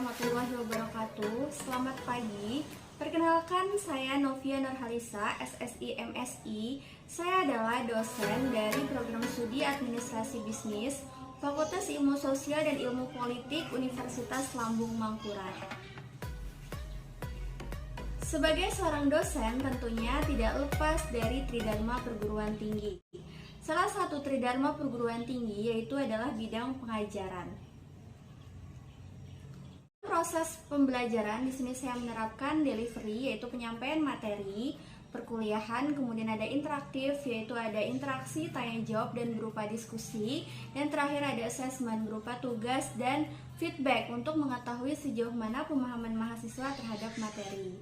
warahmatullahi wabarakatuh. Selamat pagi. Perkenalkan, saya Novia Nurhalisa, SSI MSI. Saya adalah dosen dari Program Studi Administrasi Bisnis, Fakultas Ilmu Sosial dan Ilmu Politik Universitas Lambung Mangkurat. Sebagai seorang dosen, tentunya tidak lepas dari Tridharma Perguruan Tinggi. Salah satu Tridharma Perguruan Tinggi yaitu adalah bidang pengajaran. Proses pembelajaran di sini saya menerapkan delivery, yaitu penyampaian materi perkuliahan, kemudian ada interaktif, yaitu ada interaksi, tanya jawab dan berupa diskusi, dan terakhir ada assessment berupa tugas dan feedback untuk mengetahui sejauh mana pemahaman mahasiswa terhadap materi.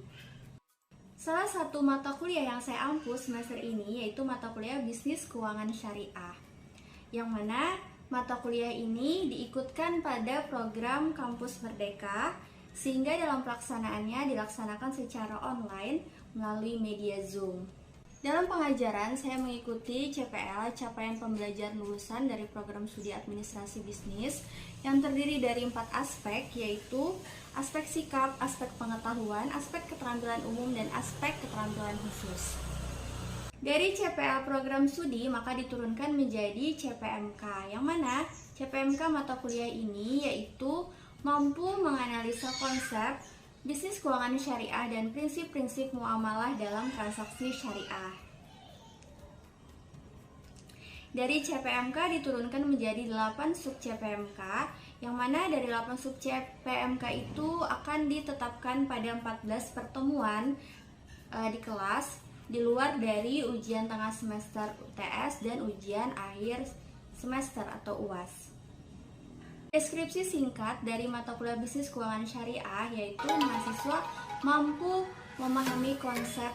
Salah satu mata kuliah yang saya ampu semester ini yaitu mata kuliah Bisnis Keuangan Syariah, yang mana mata kuliah ini diikutkan pada program Kampus Merdeka, sehingga dalam pelaksanaannya dilaksanakan secara online melalui media Zoom. Dalam pengajaran, saya mengikuti CPL, Capaian Pembelajaran Lulusan dari Program Studi Administrasi Bisnis, yang terdiri dari 4 aspek, yaitu aspek sikap, aspek pengetahuan, aspek keterampilan umum, dan aspek keterampilan khusus. Dari CPL program studi maka diturunkan menjadi CPMK, yang mana CPMK mata kuliah ini yaitu mampu menganalisa konsep bisnis keuangan syariah dan prinsip-prinsip muamalah dalam transaksi syariah. Dari CPMK diturunkan menjadi 8 sub CPMK, yang mana dari 8 sub CPMK itu akan ditetapkan pada 14 pertemuan di kelas, di luar dari ujian tengah semester UTS dan ujian akhir semester atau UAS. Deskripsi singkat dari mata kuliah Bisnis Keuangan Syariah yaitu mahasiswa mampu memahami konsep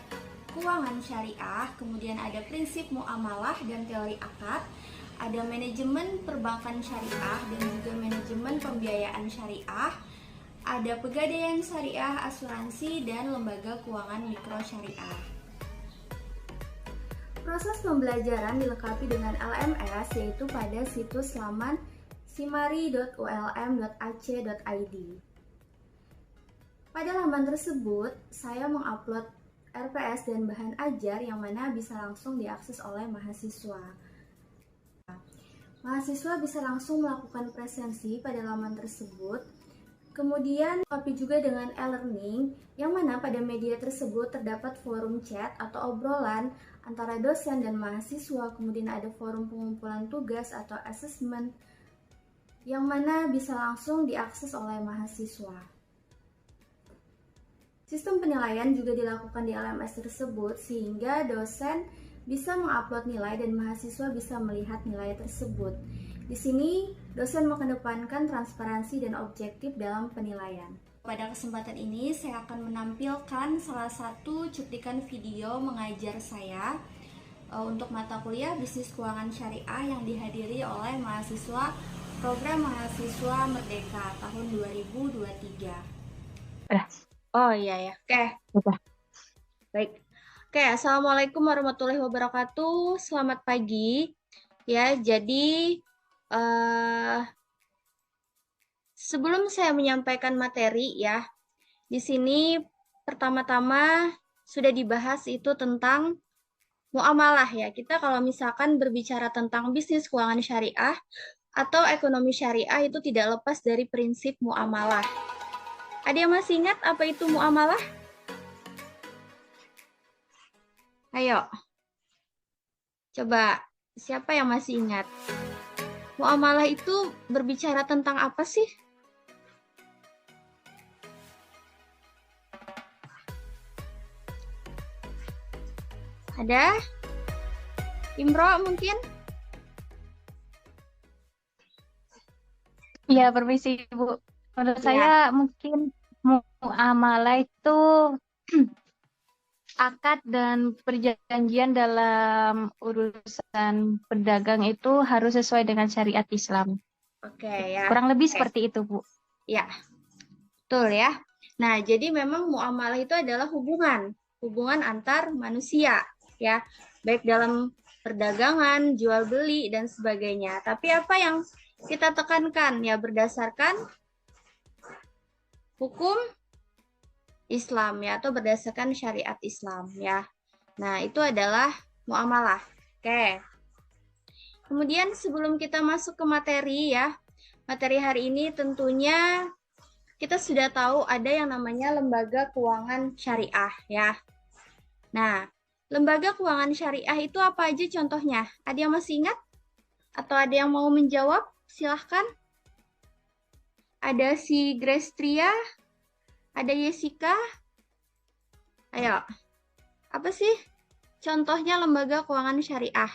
keuangan syariah, kemudian ada prinsip muamalah dan teori akad, ada manajemen perbankan syariah dan juga manajemen pembiayaan syariah, ada pegadaian syariah, asuransi, dan lembaga keuangan mikro syariah. Proses pembelajaran dilengkapi dengan LMS, yaitu pada situs laman simari.ulm.ac.id. Pada laman tersebut, saya mengupload RPS dan bahan ajar yang mana bisa langsung diakses oleh mahasiswa. Mahasiswa bisa langsung melakukan presensi pada laman tersebut. Kemudian dilengkapi juga dengan e-learning, yang mana pada media tersebut terdapat forum chat atau obrolan antara dosen dan mahasiswa, kemudian ada forum pengumpulan tugas atau assessment, yang mana bisa langsung diakses oleh mahasiswa. Sistem penilaian juga dilakukan di LMS tersebut, sehingga dosen bisa mengupload nilai dan mahasiswa bisa melihat nilai tersebut. Di sini, dosen mengedepankan transparansi dan objektif dalam penilaian. Pada kesempatan ini, saya akan menampilkan salah satu cuplikan video mengajar saya untuk mata kuliah Bisnis Keuangan Syariah yang dihadiri oleh mahasiswa Program Mahasiswa Merdeka tahun 2023. Oh iya ya, oke. Baik. Oke, assalamualaikum warahmatullahi wabarakatuh. Selamat pagi. Ya, jadi sebelum saya menyampaikan materi ya, di sini pertama-tama sudah dibahas itu tentang muamalah ya. Kita kalau misalkan berbicara tentang bisnis keuangan syariah atau ekonomi syariah itu tidak lepas dari prinsip muamalah. Ada yang masih ingat apa itu muamalah? Ayo. Coba, siapa yang masih ingat? Muamalah itu berbicara tentang apa sih? Ada? Imro mungkin? Ya, permisi Bu. Menurut saya mungkin muamalah itu akad dan perjanjian dalam urusan pedagang itu harus sesuai dengan syariat Islam. Oke ya. Kurang lebih seperti itu, Bu. Ya, betul ya. Nah, jadi memang muamalah itu adalah hubungan antar manusia ya, baik dalam perdagangan, jual beli dan sebagainya. Tapi apa yang kita tekankan ya berdasarkan hukum Islam ya, atau berdasarkan syariat Islam ya. Nah, itu adalah muamalah. Oke. Kemudian sebelum kita masuk ke materi ya, materi hari ini tentunya kita sudah tahu ada yang namanya lembaga keuangan syariah ya. Nah, lembaga keuangan syariah itu apa aja contohnya? Ada yang masih ingat? Atau ada yang mau menjawab? Silahkan. Ada si Grace Tria, ada Jessica. Ayo, apa sih contohnya lembaga keuangan syariah?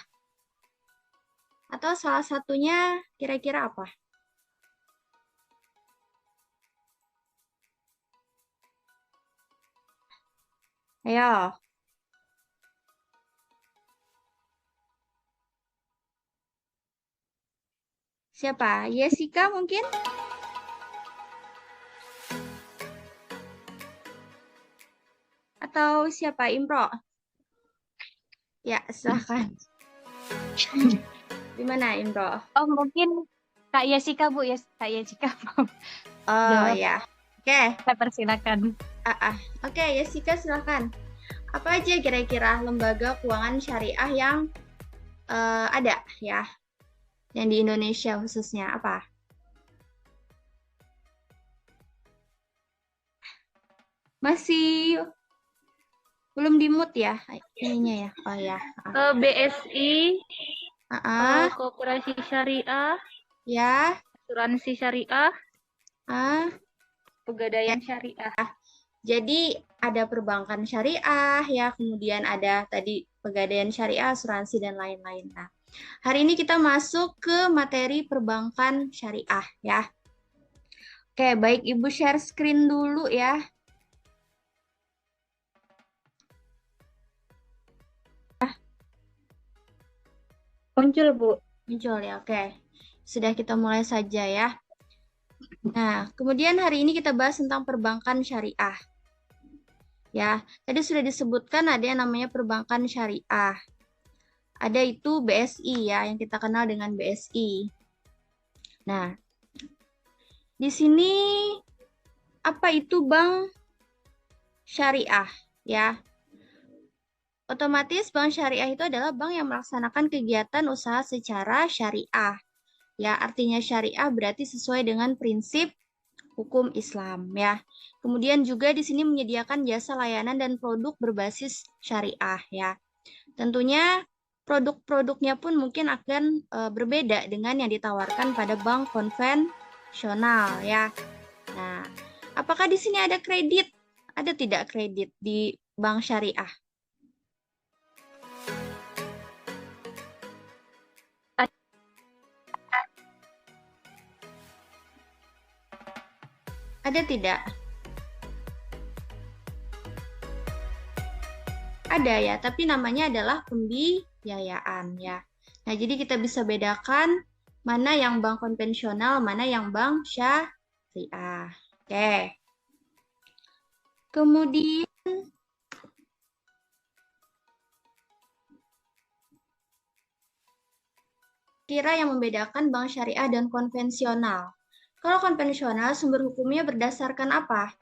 Atau salah satunya kira-kira apa? Ayo. Siapa? Jessica mungkin? Atau siapa? Impro? Ya, silahkan. Gimana, Impro? Oh, mungkin Kak Yesika, Bu. Ya, Kak Yesika. Oh, Jawab. ya. Oke. Saya persilakan. Oke, Jessica silahkan. Apa aja kira-kira lembaga keuangan syariah yang ada ya? Yang di Indonesia khususnya apa? Masih belum di-mute ya ininya ya? Oh ya. BSI, Koperasi Syariah, Ya. Asuransi Syariah, Pegadaian Ya. Syariah. Jadi ada perbankan syariah ya, kemudian ada tadi pegadaian syariah, asuransi dan lain-lain. Nah, hari ini kita masuk ke materi perbankan syariah ya. Oke, baik Ibu share screen dulu ya. Muncul, Bu. Muncul ya, oke. Sudah kita mulai saja ya. Nah, kemudian hari ini kita bahas tentang perbankan syariah. Ya, tadi sudah disebutkan ada yang namanya perbankan syariah. Ada itu BSI ya, yang kita kenal dengan BSI. Nah, di sini apa itu bank syariah ya? Otomatis bank syariah itu adalah bank yang melaksanakan kegiatan usaha secara syariah. Ya, artinya syariah berarti sesuai dengan prinsip hukum Islam ya. Kemudian juga di sini menyediakan jasa layanan dan produk berbasis syariah ya. Tentunya produk-produknya pun mungkin akan berbeda dengan yang ditawarkan pada bank konvensional ya. Nah, apakah di sini ada kredit? Ada tidak kredit di bank syariah? Ada tidak? Ada ya, tapi namanya adalah pembiayaan ya. Nah, jadi kita bisa bedakan mana yang bank konvensional, mana yang bank syariah. Oke. Kemudian kira yang membedakan bank syariah dan konvensional. Kalau konvensional sumber hukumnya berdasarkan apa?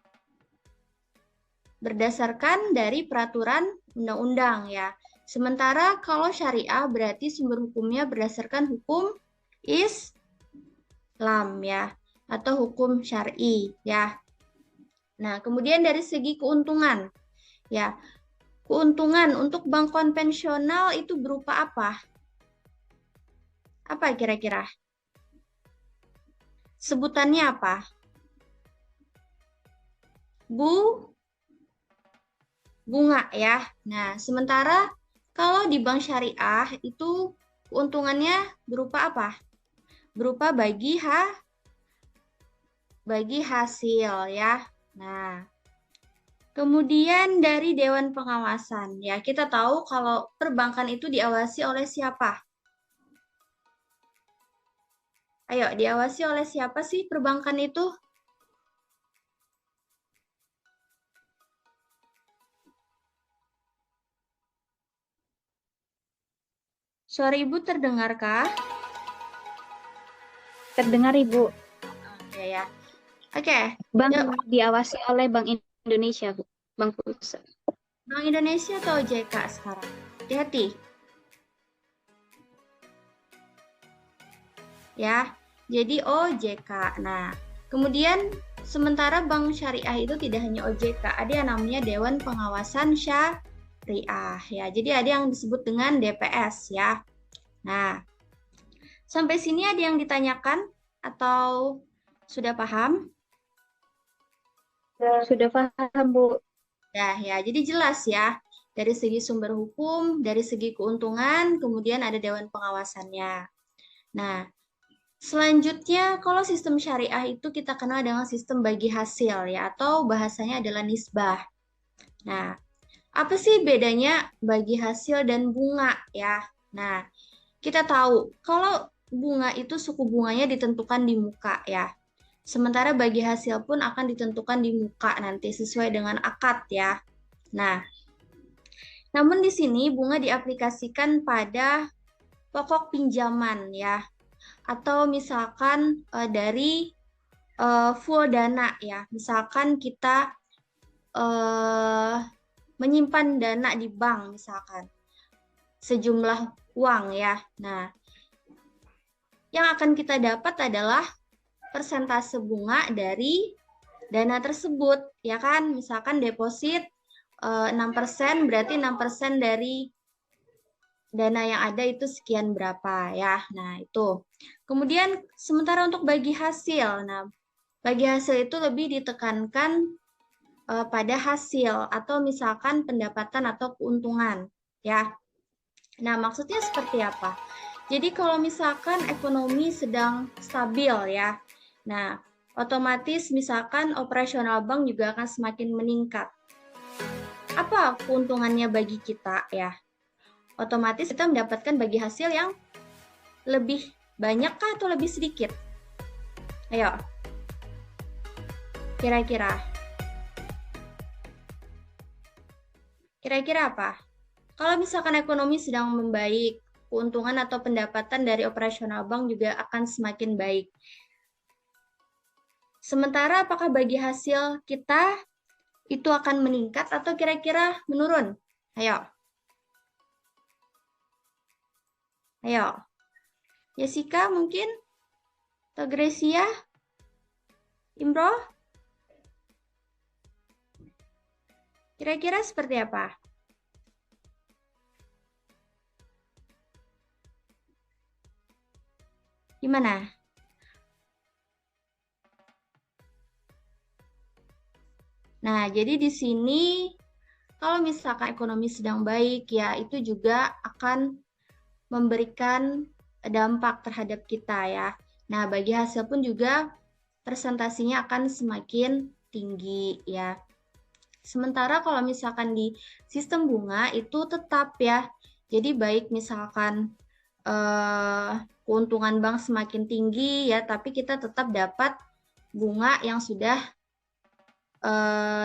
Berdasarkan dari peraturan undang-undang ya. Sementara kalau syariah berarti sumber hukumnya berdasarkan hukum Islam ya, atau hukum syar'i ya. Nah, kemudian dari segi keuntungan ya. Keuntungan untuk bank konvensional itu berupa apa? Apa kira-kira? Sebutannya apa? Bunga ya. Nah, sementara kalau di bank syariah itu keuntungannya berupa apa? Berupa bagi hasil ya. Nah, kemudian dari Dewan Pengawasan ya, kita tahu kalau perbankan itu diawasi oleh siapa? Ayo, diawasi oleh siapa sih perbankan itu? Suara Ibu terdengarkah? Terdengar, Ibu. Oke ya. Oke, Bank yuk. diawasi oleh Bank Indonesia, Bu. Bank Pusat. Bank Indonesia atau OJK sekarang? Hati-hati. Ya, jadi OJK. Nah, kemudian sementara bank syariah itu tidak hanya OJK, ada yang namanya Dewan Pengawasan Syariah ya. Jadi ada yang disebut dengan DPS ya. Nah, sampai sini ada yang ditanyakan atau sudah paham? Sudah paham, Bu. Ya, jadi jelas ya. Dari segi sumber hukum, dari segi keuntungan, kemudian ada dewan pengawasannya. Nah, selanjutnya kalau sistem syariah itu kita kenal dengan sistem bagi hasil ya, atau bahasanya adalah nisbah. Nah, apa sih bedanya bagi hasil dan bunga ya? Nah, kita tahu kalau bunga itu suku bunganya ditentukan di muka ya. Sementara bagi hasil pun akan ditentukan di muka nanti sesuai dengan akad ya. Nah, namun di sini bunga diaplikasikan pada pokok pinjaman ya. Atau misalkan dari full dana ya. Misalkan kita menyimpan dana di bank misalkan. Sejumlah uang ya. Nah, yang akan kita dapat adalah persentase bunga dari dana tersebut, ya kan? Misalkan deposit 6%, berarti 6% dari dana yang ada itu sekian berapa ya. Nah, itu. Kemudian sementara untuk bagi hasil. Nah, bagi hasil itu lebih ditekankan pada hasil atau misalkan pendapatan atau keuntungan, ya. Nah, maksudnya seperti apa? Jadi kalau misalkan ekonomi sedang stabil ya. Nah, otomatis misalkan operasional bank juga akan semakin meningkat. Apa keuntungannya bagi kita ya? Otomatis kita mendapatkan bagi hasil yang lebih banyak kah atau lebih sedikit? Ayo. Kira-kira. Kira-kira apa? Kalau misalkan ekonomi sedang membaik, keuntungan atau pendapatan dari operasional bank juga akan semakin baik. Sementara apakah bagi hasil kita itu akan meningkat atau kira-kira menurun? Ayo. Ayo. Jessica mungkin? Atau Gracia? Imro? Kira-kira seperti apa? Gimana? Nah, jadi di sini kalau misalkan ekonomi sedang baik ya itu juga akan memberikan dampak terhadap kita ya. Nah, bagi hasil pun juga presentasinya akan semakin tinggi ya. Sementara kalau misalkan di sistem bunga itu tetap ya. Jadi baik misalkan keuntungan bank semakin tinggi ya, tapi kita tetap dapat bunga yang sudah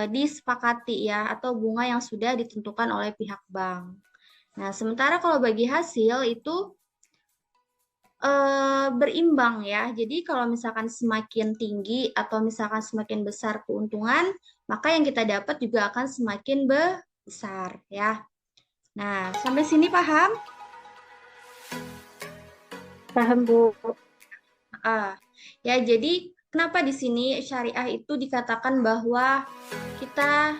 disepakati ya, atau bunga yang sudah ditentukan oleh pihak bank. Nah, sementara kalau bagi hasil itu berimbang ya. Jadi kalau misalkan semakin tinggi atau misalkan semakin besar keuntungan, maka yang kita dapat juga akan semakin besar ya. Nah, sampai sini paham? Paham, Bu. Ya, jadi kenapa di sini syariah itu dikatakan bahwa kita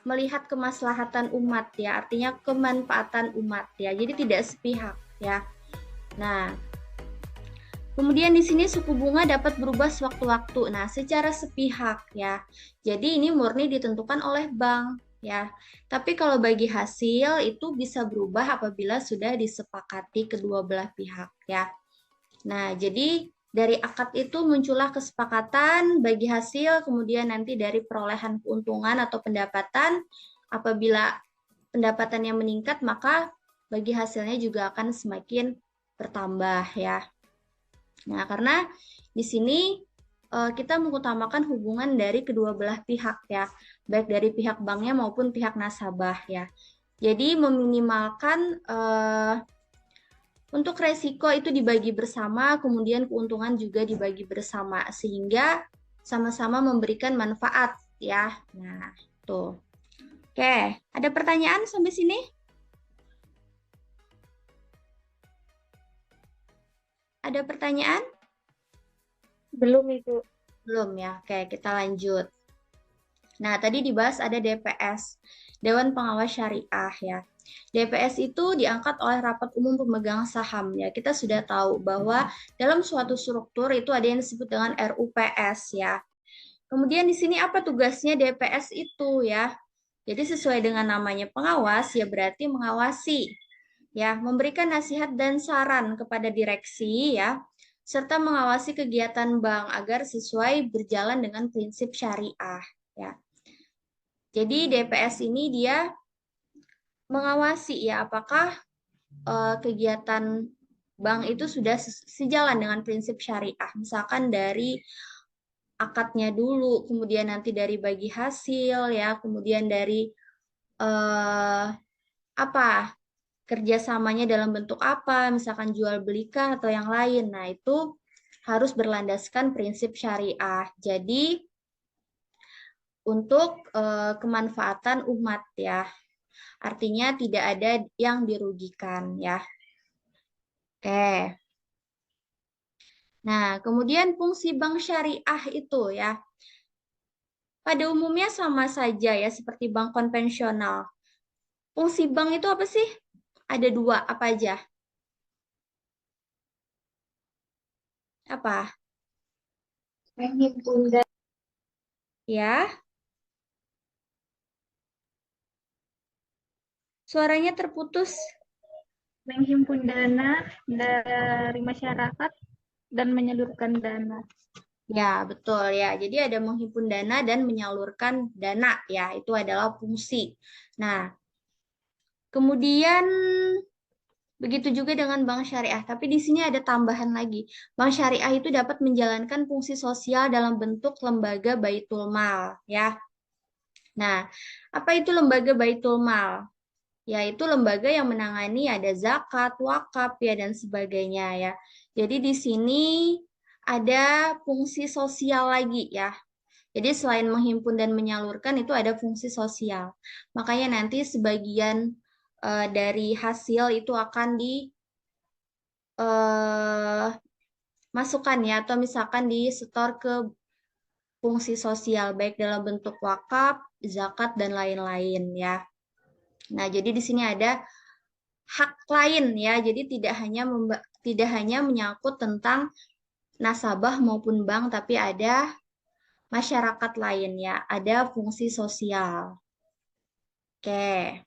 melihat kemaslahatan umat ya, artinya kemanfaatan umat ya. Jadi tidak sepihak ya. Nah, kemudian di sini suku bunga dapat berubah sewaktu-waktu. Nah, secara sepihak ya. Jadi ini murni ditentukan oleh bank ya. Tapi kalau bagi hasil itu bisa berubah apabila sudah disepakati kedua belah pihak ya. Nah, jadi dari akad itu muncullah kesepakatan bagi hasil, kemudian nanti dari perolehan keuntungan atau pendapatan, apabila pendapatannya meningkat, maka bagi hasilnya juga akan semakin bertambah ya. Nah, karena di sini kita mengutamakan hubungan dari kedua belah pihak ya, baik dari pihak banknya maupun pihak nasabah ya. Jadi meminimalkan Untuk resiko itu dibagi bersama, kemudian keuntungan juga dibagi bersama, sehingga sama-sama memberikan manfaat ya. Nah, tuh. Oke, ada pertanyaan sampai sini? Ada pertanyaan? Belum Ibu. Belum ya. Oke, kita lanjut. Nah, tadi dibahas ada DPS, Dewan Pengawas Syariah ya. DPS itu diangkat oleh Rapat Umum Pemegang Saham ya. Kita sudah tahu bahwa dalam suatu struktur itu ada yang disebut dengan RUPS ya. Kemudian di sini apa tugasnya DPS itu ya? Jadi sesuai dengan namanya pengawas ya berarti mengawasi ya, memberikan nasihat dan saran kepada direksi ya, serta mengawasi kegiatan bank agar sesuai berjalan dengan prinsip syariah ya. Jadi DPS ini dia mengawasi ya apakah kegiatan bank itu sudah sejalan dengan prinsip syariah. Misalkan dari akadnya dulu, kemudian nanti dari bagi hasil ya, kemudian dari apa kerjasamanya dalam bentuk apa, misalkan jual belikah atau yang lain. Nah itu harus berlandaskan prinsip syariah. Jadi untuk kemanfaatan umat ya. Artinya tidak ada yang dirugikan ya. Oke. Nah, kemudian fungsi bank syariah itu ya. Pada umumnya sama saja ya seperti bank konvensional. Fungsi bank itu apa sih? Ada dua, apa aja? Apa? Menghimpun dana. Ya, suaranya terputus. Menghimpun dana dari masyarakat dan menyalurkan dana. Ya, betul ya. Jadi ada menghimpun dana dan menyalurkan dana ya. Itu adalah fungsi. Nah, kemudian begitu juga dengan bank syariah. Tapi di sini ada tambahan lagi. Bank syariah itu dapat menjalankan fungsi sosial dalam bentuk lembaga baitul mal ya. Nah, apa itu lembaga baitul mal? Yaitu lembaga yang menangani ada zakat, wakaf ya dan sebagainya ya. Jadi di sini ada fungsi sosial lagi ya. Jadi selain menghimpun dan menyalurkan itu ada fungsi sosial. Makanya nanti sebagian dari hasil itu akan dimasukkan ya atau misalkan disetor ke fungsi sosial baik dalam bentuk wakaf, zakat dan lain-lain ya. Nah, jadi di sini ada hak lain ya. Jadi tidak hanya menyangkut tentang nasabah maupun bank tapi ada masyarakat lain ya, ada fungsi sosial. Oke.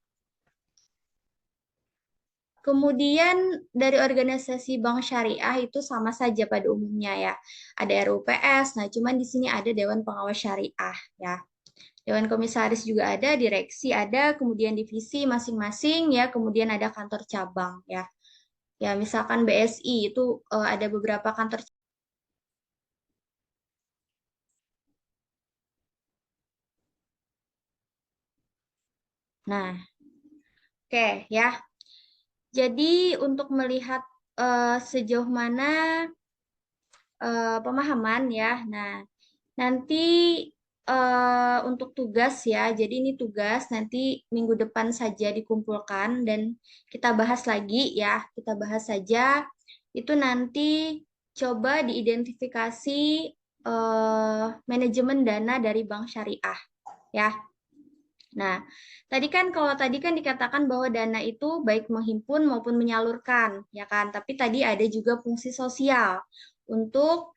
Kemudian dari organisasi bank syariah itu sama saja pada umumnya ya. Ada RUPS, nah cuman di sini ada Dewan Pengawas Syariah ya. Dewan Komisaris juga ada, direksi ada, kemudian divisi masing-masing ya, kemudian ada kantor cabang ya. Ya, misalkan BSI itu ada beberapa kantor. Nah, oke ya. Jadi untuk melihat sejauh mana pemahaman ya. Nah, nanti untuk tugas ya. Jadi ini tugas nanti minggu depan saja dikumpulkan dan kita bahas lagi ya. Kita bahas saja. Itu nanti coba diidentifikasi manajemen dana dari bank syariah ya. Nah, tadi kan dikatakan bahwa dana itu baik menghimpun maupun menyalurkan, ya kan? Tapi tadi ada juga fungsi sosial untuk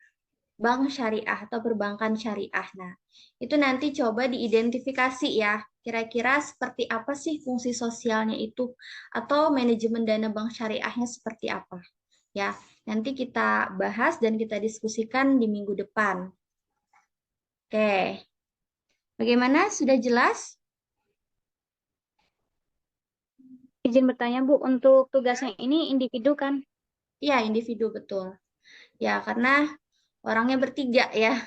bank syariah atau perbankan syariah. Nah, itu nanti coba diidentifikasi ya, kira-kira seperti apa sih fungsi sosialnya itu atau manajemen dana bank syariahnya seperti apa. Ya, nanti kita bahas dan kita diskusikan di minggu depan. Oke. Bagaimana? Sudah jelas? Izin bertanya Bu, untuk tugasnya ini individu kan? Iya, individu betul. Ya, karena orangnya bertiga ya.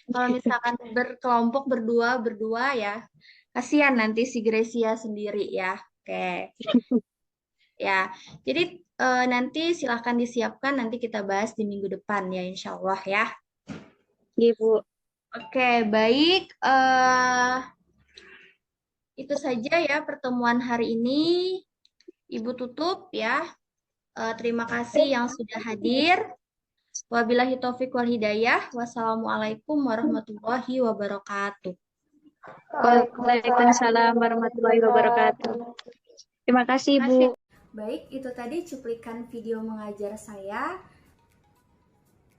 Kalau misalkan berkelompok berdua ya, kasihan nanti si Gracia sendiri ya. Oke. Ya, jadi nanti silahkan disiapkan, nanti kita bahas di minggu depan ya, insya Allah ya. Iya, Bu. Oke, baik. Itu saja ya pertemuan hari ini. Ibu tutup ya. Terima kasih yang sudah hadir. Wabillahi taufiq wal hidayah. Wassalamualaikum warahmatullahi wabarakatuh. Waalaikumsalam warahmatullahi wabarakatuh. Terima kasih, Bu. Baik, itu tadi cuplikan video mengajar saya.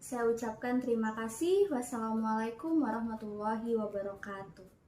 Saya ucapkan terima kasih. Wassalamualaikum warahmatullahi wabarakatuh.